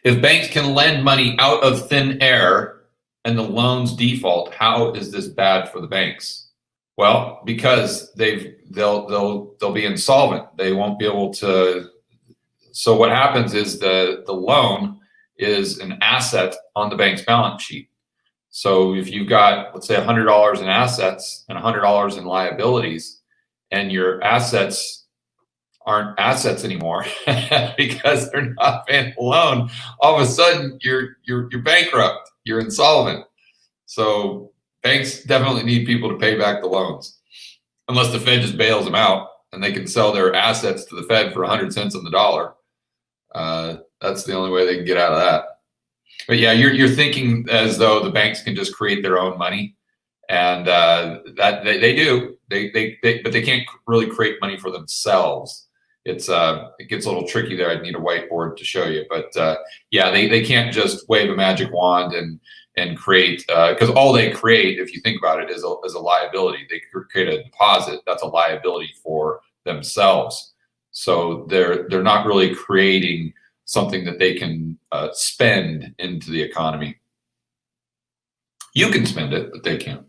If banks can lend money out of thin air and the loans default, how is this bad for the banks? Well, because they'll be insolvent. They won't be able to. So what happens is the loan is an asset on the bank's balance sheet. So if you've got, let's say, $100 in assets and $100 in liabilities, and your assets aren't assets anymore because they're not paying the loan, all of a sudden you're bankrupt, you're insolvent. So banks definitely need people to pay back the loans, unless the Fed just bails them out and they can sell their assets to the Fed for 100 cents on the dollar. That's the only way they can get out of that. But yeah, you're thinking as though the banks can just create their own money, and that they do. But they can't really create money for themselves. It gets a little tricky there. I'd need a whiteboard to show you, but yeah, they can't just wave a magic wand and create, because all they create, if you think about it, is a liability. They create a deposit that's a liability for themselves. So they're not really creating something that they can spend into the economy. You can spend it, but they can't.